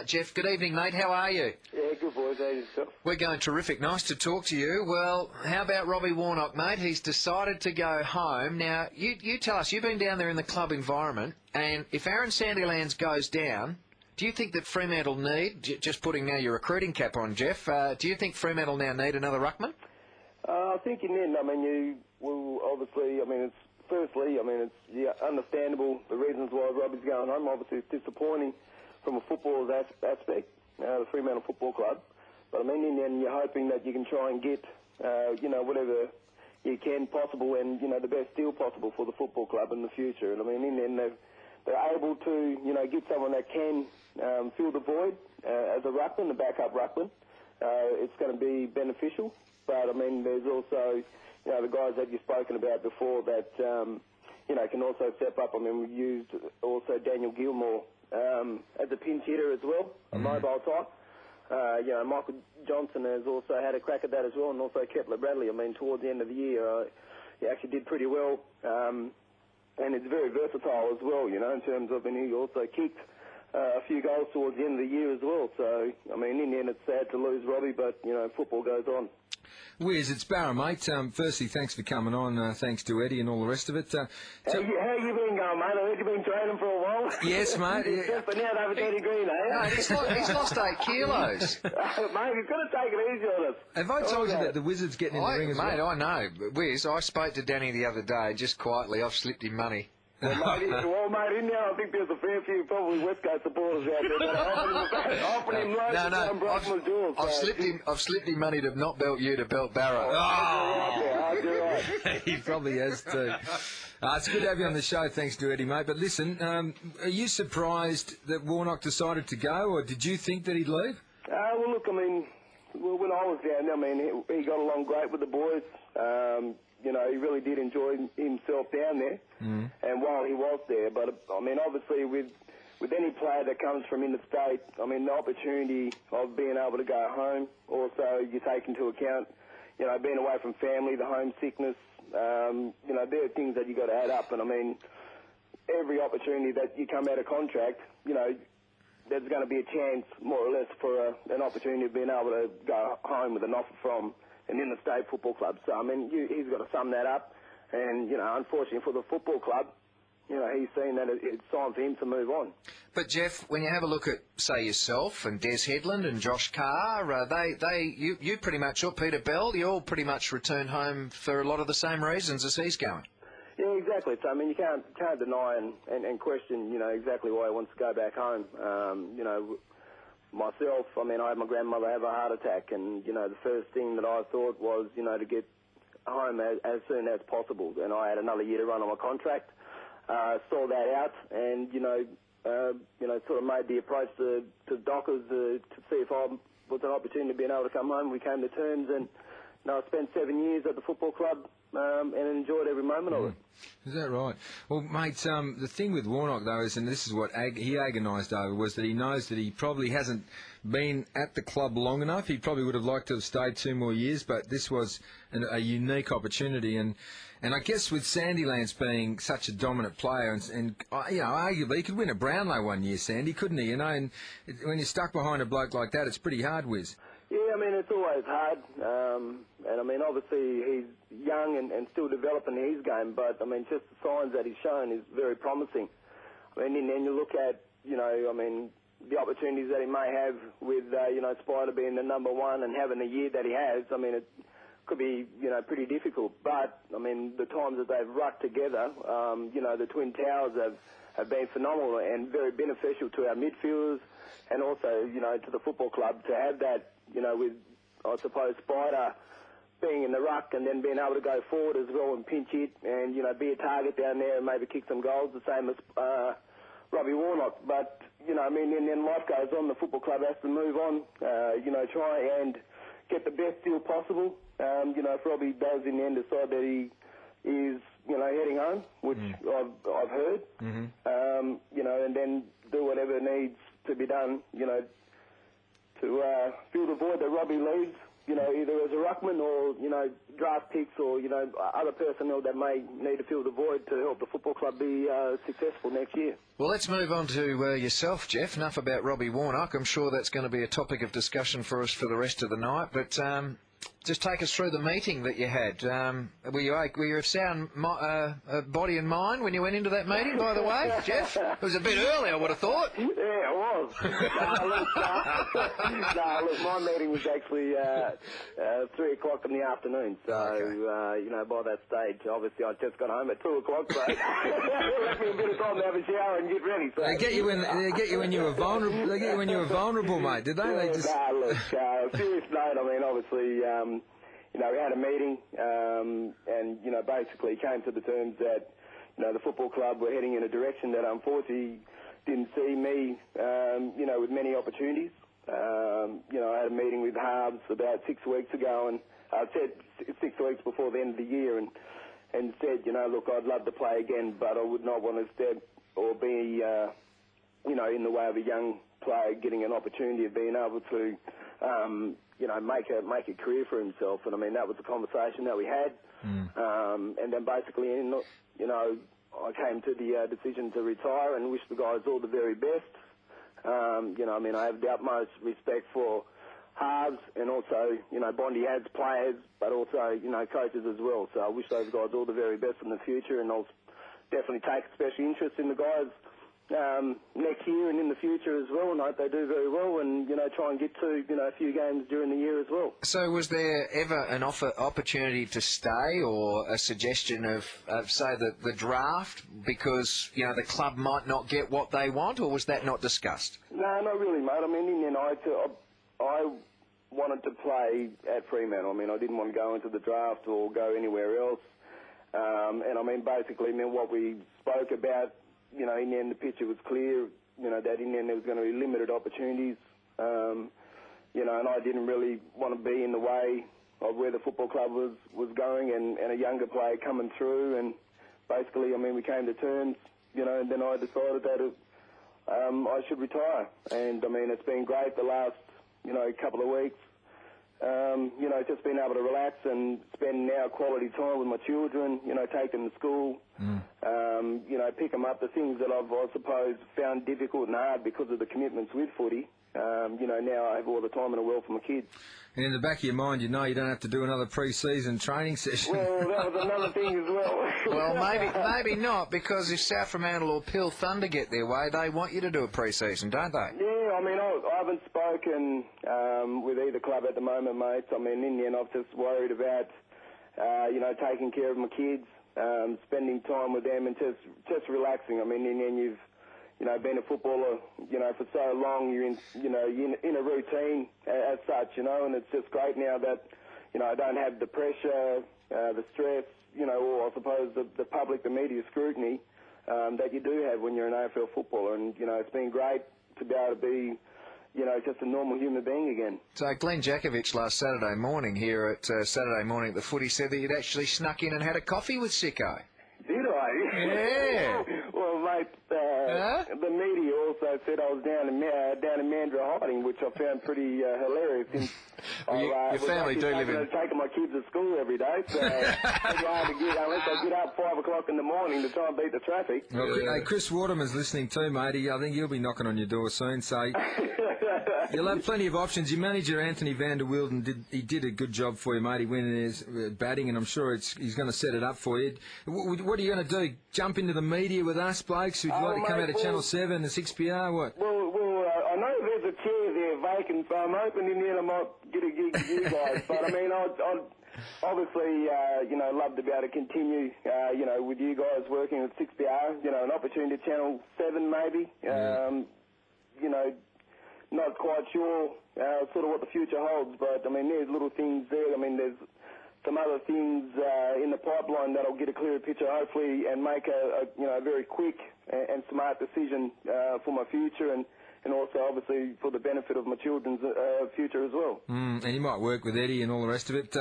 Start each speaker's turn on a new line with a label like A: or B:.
A: Jeff, good evening, mate. How are you?
B: Yeah, good boys. How yourself?
A: We're going terrific. Nice to talk to you. Well, how about Robbie Warnock, mate? He's decided to go home. Now, you tell us, you've been down there in the club environment, and if Aaron Sandilands goes down, do you think that Fremantle need, just putting now your recruiting cap on, Jeff, do you think Fremantle now need another ruckman?
B: I think in the end, you will obviously, it's understandable the reasons why Robbie's going home. Obviously, it's disappointing from a footballer's aspect, the Fremantle Football Club. But in the end, you're hoping that you can try and get, whatever you can possible and, the best deal possible for the football club in the future. And in the end, they're able to, get someone that can fill the void as a ruckman, the backup ruckman. It's going to be beneficial. But, there's also, the guys that you've spoken about before that, can also step up. We used also Daniel Gilmore as a pinch hitter as well, a mobile type. Michael Johnson has also had a crack at that as well, and also Kepler Bradley. Towards the end of the year, he actually did pretty well. And it's very versatile as well, in terms of, and he also kicked a few goals towards the end of the year as well. So, in the end, it's sad to lose Robbie, but, football goes on.
C: Wiz, it's Barra, mate. Firstly, thanks for coming on. Thanks to Eddie and all the rest of it.
B: How you been going, mate? I heard you've been training for a while.
C: Yes, mate.
B: Just been out over 30 green, eh?
A: No, he's lost 8 kilos.
B: Mate, you've got to take it easy on us.
C: Have I told you that the Wizard's getting in the ring as well?
A: Mate, I know. Wiz, I spoke to Danny the other day, just quietly. I've slipped him money.
B: Mate, in there, I think there's a fair few probably West Coast supporters out there that are offering him loads
A: I've slipped him money to not belt you, to belt Barra.
C: Oh! He probably has too. It's good to have you on the show, thanks to Eddie, mate. But listen, are you surprised that Warnock decided to go, or did you think that he'd leave?
B: Well, look, when I was down there, he got along great with the boys. He really did enjoy himself down there, and while he was there. But, obviously with any player that comes from interstate, the opportunity of being able to go home, also you take into account, being away from family, the homesickness, there are things that you got to add up. And, every opportunity that you come out of contract, there's going to be a chance, more or less, for an opportunity of being able to go home with an offer from an interstate football club. So, he's got to sum that up. And, unfortunately for the football club, he's seen that it's time for him to move on.
A: But, Jeff, when you have a look at, say, yourself and Des Headland and Josh Carr, you pretty much, or Peter Bell, you all pretty much return home for a lot of the same reasons as he's going.
B: Yeah, exactly. So, you can't deny and question, exactly why he wants to go back home. Myself, I had my grandmother have a heart attack, and, the first thing that I thought was, to get home as soon as possible. And I had another year to run on my contract, saw that out, and, sort of made the approach to Dockers to see if I was an opportunity of being able to come home. We came to terms, and, I spent 7 years at the football club, and enjoyed every moment of it.
C: Is that right? Well, mate, the thing with Warnock, though, is, and this is what he agonised over, was that he knows that he probably hasn't been at the club long enough. He probably would have liked to have stayed 2 more years, but this was a unique opportunity. And I guess with Sandilands being such a dominant player, and arguably he could win a Brownlow one year, Sandy, couldn't he? And when you're stuck behind a bloke like that, it's pretty hard, Wiz.
B: Yeah, it's always hard. And, obviously he's young and still developing his game, but, just the signs that he's shown is very promising. And then you look at, the opportunities that he may have with, Spider being the number one and having the year that he has, it could be, pretty difficult. But, the times that they've rucked together, the Twin Towers have been phenomenal and very beneficial to our midfielders and also, to the football club to have that, with, I suppose, Spider being in the ruck and then being able to go forward as well and pinch hit and, be a target down there and maybe kick some goals, the same as Robbie Warnock. But, and then life goes on. The football club has to move on, try and get the best deal possible. If Robbie does in the end decide that he is, heading home, which I've heard, and then do whatever needs to be done, to fill the void that Robbie leaves. either as a ruckman or, draft picks or, other personnel that may need to fill the void to help the football club be successful next year.
A: Well, let's move on to yourself, Jeff. Enough about Robbie Warnock. I'm sure that's going to be a topic of discussion for us for the rest of the night. But just take us through the meeting that you had. Were you of sound body and mind when you went into that meeting, by the way, Jeff? It was a bit early, I would have thought.
B: Yeah, it was. Look, my meeting was actually 3 o'clock in the afternoon. So,
C: okay.
B: By that stage, obviously I just got home at 2 o'clock, so it left me a bit of time to have a shower and get ready. So.
C: They get you when you were vulnerable. They get you when you were vulnerable, mate. Did they?
B: Look, serious note. I mean, obviously, we had a meeting, and basically came to the terms that the football club were heading in a direction that unfortunately didn't see me, with many opportunities. I had a meeting with Harves about 6 weeks ago, and I said 6 weeks before the end of the year, and said, look, I'd love to play again, but I would not want to step or be, in the way of a young player getting an opportunity of being able to, make a career for himself. And I mean, that was the conversation that we had. And then basically, I came to the decision to retire and wish the guys all the very best. I have the utmost respect for Harves and also, Bondi has players, but also, coaches as well. So I wish those guys all the very best in the future, and I'll definitely take special interest in the guys next year and in the future as well, and I hope they do very well and, try and get to, a few games during the year as well.
A: So was there ever an opportunity to stay or a suggestion of say, the draft because, the club might not get what they want, or was that not discussed?
B: No, not really, mate. I mean, in the end, I wanted to play at Fremantle. I mean, I didn't want to go into the draft or go anywhere else. And I mean, basically, what we spoke about, in the end, the picture was clear, that in the end there was going to be limited opportunities, and I didn't really want to be in the way of where the football club was going and a younger player coming through, and basically, I mean, we came to terms, and then I decided that I should retire, and I mean, it's been great the last, couple of weeks. Just being able to relax and spend now quality time with my children, take them to school, pick them up, the things that I've, I suppose, found difficult and hard because of the commitments with footy. Now I have all the time in the world for my kids.
C: And in the back of your mind, you don't have to do another pre-season training session.
B: Well, that was another thing as well.
A: Well, maybe not, because if South Fremantle or Peel Thunder get their way, they want you to do a pre-season, don't they?
B: Yeah, I mean, I haven't spoken with either club at the moment, mate. I mean, in the end, I'm just worried about, taking care of my kids, spending time with them and just relaxing. I mean, in the end, you've been a footballer, for so long, you're in a routine as such, and it's just great now that, I don't have the pressure, the stress, or I suppose the public, the media scrutiny that you do have when you're an AFL footballer. And, it's been great to be able to be, just a normal human being again. So
A: Glenn Jakovich last Saturday morning here at Saturday Morning at the Footy said that you'd actually snuck in and had a coffee with Sicko.
B: Did I?
A: Yeah.
B: Well, mate, the media also said I was down in Mandurah hiding, which I found pretty hilarious. Since
A: your family do live in...
B: taking my kids to school every day, so it's hard to get, unless I get up 5 o'clock in the morning to try and beat the traffic.
C: Well, hey, Chris Waterman's listening too, mate. I think he'll be knocking on your door soon, so... You'll have plenty of options. Your manager, Anthony van der Wilden, did a good job for you, mate. He went in his batting, and I'm sure he's going to set it up for you. What are you going to do? Jump into the media with us, blokes? Would you like to come out of Channel 7 and 6PR? What?
B: Well, I know there's a chair there vacant, so I'm hoping in the end I might get a gig with you guys. But, I mean, I'd obviously, love to be able to continue, with you guys working with 6PR, an opportunity to Channel 7 maybe. Not quite sure sort of what the future holds, but, I mean, there's little things there. I mean, there's some other things in the pipeline that'll get a clearer picture, hopefully, and make a very quick and smart decision for my future and also, obviously, for the benefit of my children's future as well.
C: And you might work with Eddie and all the rest of it.